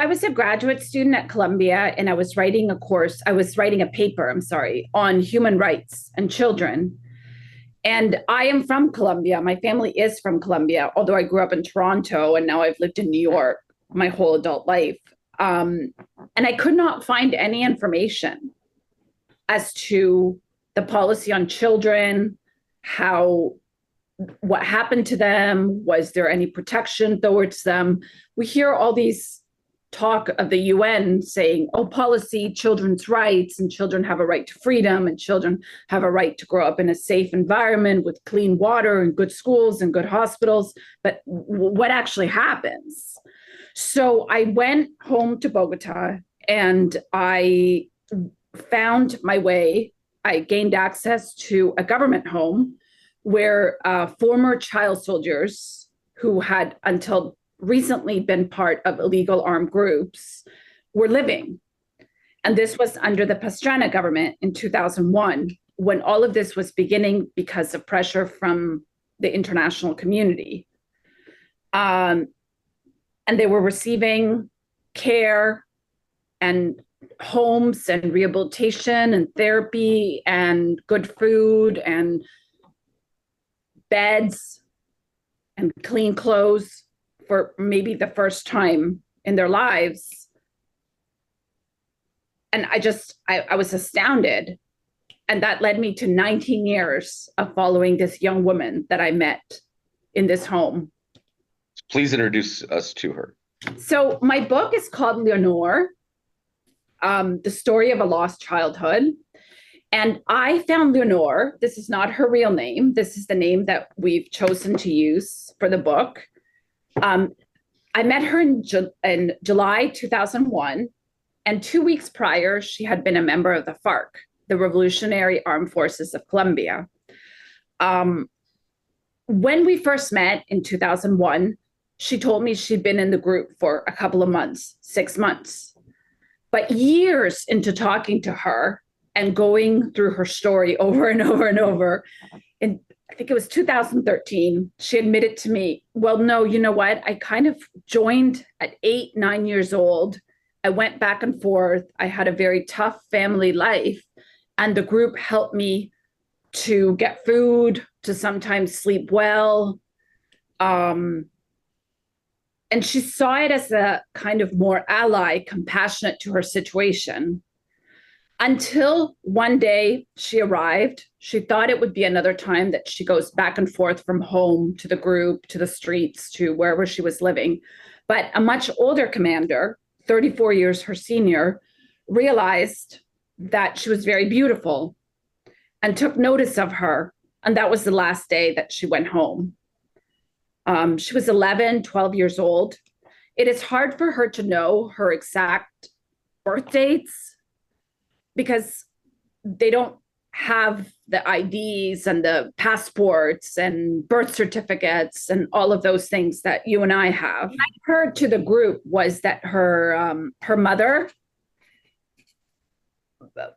I was a graduate student at Columbia and I was writing a paper, I'm sorry, on human rights and children. And I am from Columbia. My family is from Columbia, although I grew up in Toronto and now I've lived in New York my whole adult life. Um, and I could not find any information as to the policy on children, how what happened to them, was there any protection towards them? We hear all these talk of the UN saying, oh, policy, children's rights, and children have a right to freedom, and children have a right to grow up in a safe environment with clean water and good schools and good hospitals. But what actually happens? So I went home to Bogota and I found my way. I gained access to a government home where former child soldiers who had until recently been part of illegal armed groups were living. And this was under the Pastrana government in 2001, when all of this was beginning because of pressure from the international community. And they were receiving care and homes and rehabilitation and therapy and good food and beds and clean clothes for maybe the first time in their lives. And I was astounded. And that led me to 19 years of following this young woman that I met in this home. Please introduce us to her. So my book is called Leonor, The Story of a Lost Childhood. And I found Leonor. This is not her real name. This is the name that we've chosen to use for the book. I met her in July 2001. And 2 weeks prior, she had been a member of the FARC, the Revolutionary Armed Forces of Colombia. When we first met in 2001, she told me she'd been in the group for a couple of months, 6 months. But years into talking to her, and going through her story over and over and over. And I think it was 2013, she admitted to me, well, no, you know what? I kind of joined at 8, 9 years old. I went back and forth. I had a very tough family life. And the group helped me to get food, to sometimes sleep well. And she saw it as a kind of more ally, compassionate to her situation. Until one day she arrived. She thought it would be another time that she goes back and forth from home to the group, to the streets, to wherever she was living. But a much older commander, 34 years her senior, realized that she was very beautiful and took notice of her. And that was the last day that she went home. She was 11, 12 years old. It is hard for her to know her exact birth dates because they don't have the IDs and the passports and birth certificates and all of those things that you and I have. What I heard to the group was that her mother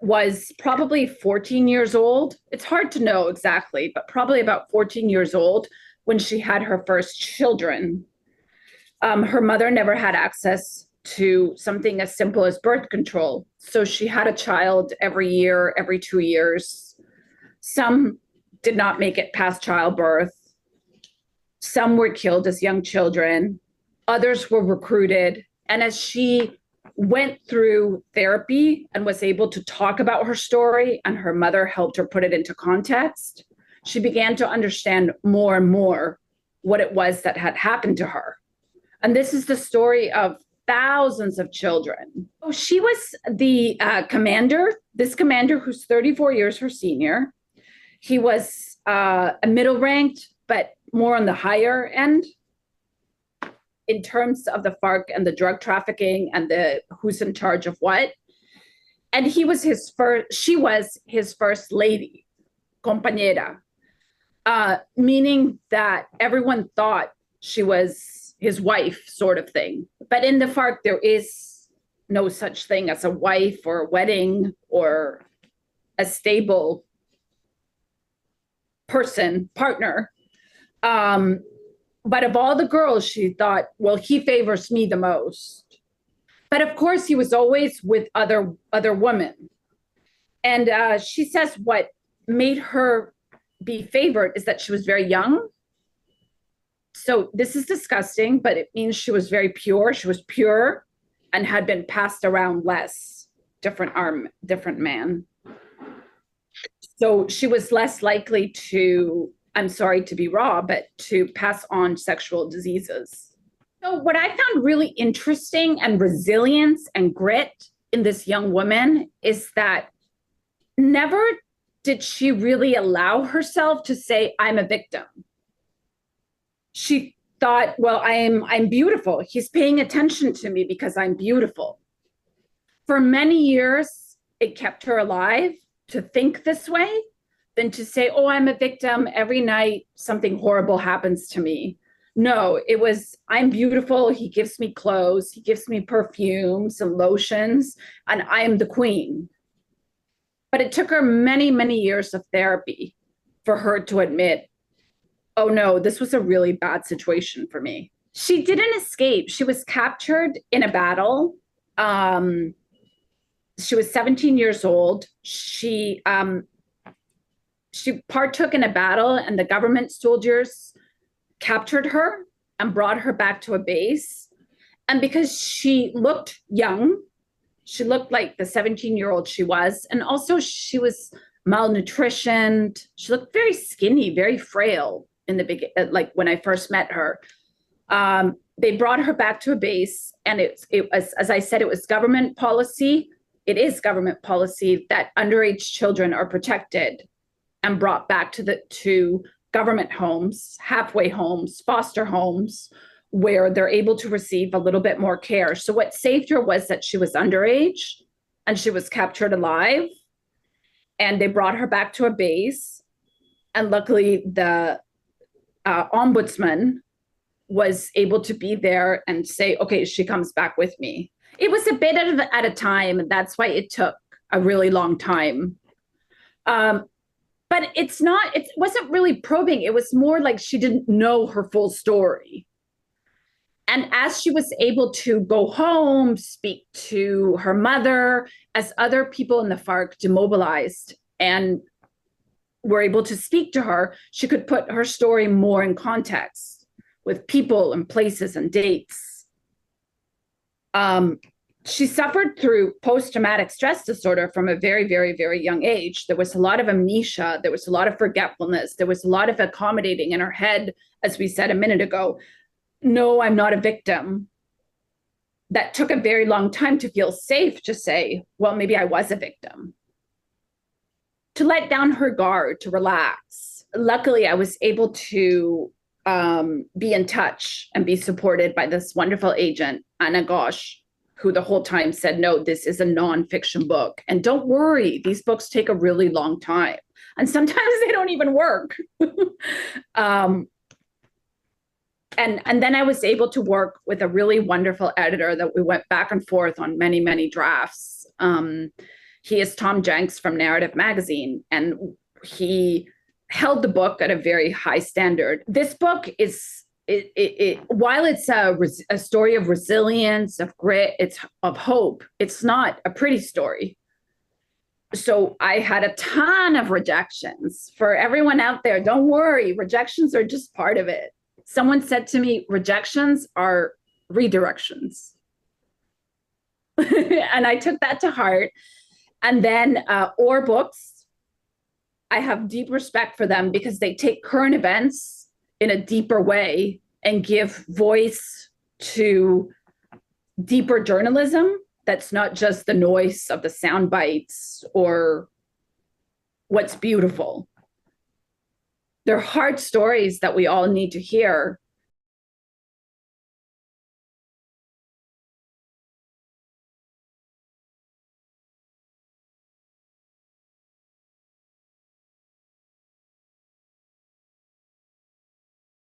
was probably 14 years old. It's hard to know exactly, but probably about 14 years old when she had her first children. Her mother never had access to something as simple as birth control. So she had a child every year, every 2 years. Some did not make it past childbirth. Some were killed as young children. Others were recruited. And as she went through therapy and was able to talk about her story, and her mother helped her put it into context, she began to understand more and more what it was that had happened to her. And this is the story of thousands of children. Oh, she was the commander, this commander who's 34 years her senior. He was a middle ranked, but more on the higher end in terms of the FARC and the drug trafficking and the who's in charge of what. And she was his first lady, compañera, meaning that everyone thought she was his wife, sort of thing. But in the FARC, there is no such thing as a wife or a wedding or a stable partner. But of all the girls, she thought, well, he favors me the most. But of course, he was always with other women. And she says what made her be favored is that she was very young. So this is disgusting, but it means she was very pure. She was pure and had been passed around less, different man. So she was less likely to, I'm sorry to be raw, but to pass on sexual diseases. So what I found really interesting and resilience and grit in this young woman is that never did she really allow herself to say, I'm a victim. She thought, well, I'm beautiful. He's paying attention to me because I'm beautiful. For many years, it kept her alive to think this way than to say, oh, I'm a victim. Every night, something horrible happens to me. No, it was, I'm beautiful. He gives me clothes. He gives me perfumes and lotions, and I am the queen. But it took her many, many years of therapy for her to admit, oh no, this was a really bad situation for me. She didn't escape. She was captured in a battle. She was 17 years old. She partook in a battle, and the government soldiers captured her and brought her back to a base. And because she looked young, she looked like the 17-year-old she was, and also she was malnutritioned. She looked very skinny, very frail in the beginning, like when I first met her. They brought her back to a base, and it was, as I said, it was government policy. It is government policy that underage children are protected and brought back to government homes, halfway homes, foster homes, where they're able to receive a little bit more care. So what saved her was that she was underage and she was captured alive, and they brought her back to a base. And luckily, the ombudsman was able to be there and say, okay, she comes back with me. It was a bit at a time, and that's why it took a really long time. But it wasn't really probing. It was more like she didn't know her full story. And as she was able to go home, speak to her mother, as other people in the FARC demobilized and were able to speak to her, she could put her story more in context with people and places and dates. She suffered through post-traumatic stress disorder from a very, very, very young age. There was a lot of amnesia. There was a lot of forgetfulness. There was a lot of accommodating in her head, as we said a minute ago. No, I'm not a victim. That took a very long time to feel safe to say, well, maybe I was a victim. To let down her guard, to relax. Luckily, I was able to be in touch and be supported by this wonderful agent, Anna Gosh, who the whole time said, no, this is a nonfiction book. And don't worry, these books take a really long time. And sometimes they don't even work. And then I was able to work with a really wonderful editor that we went back and forth on many, many drafts. He is Tom Jenks from Narrative Magazine, and he held the book at a very high standard. This book is, while it's a story of resilience, of grit, it's of hope, it's not a pretty story. So I had a ton of rejections. For everyone out there, don't worry, rejections are just part of it. Someone said to me, rejections are redirections. And I took that to heart. And then Or Books, I have deep respect for them because they take current events in a deeper way and give voice to deeper journalism that's not just the noise of the sound bites or what's beautiful. They're hard stories that we all need to hear.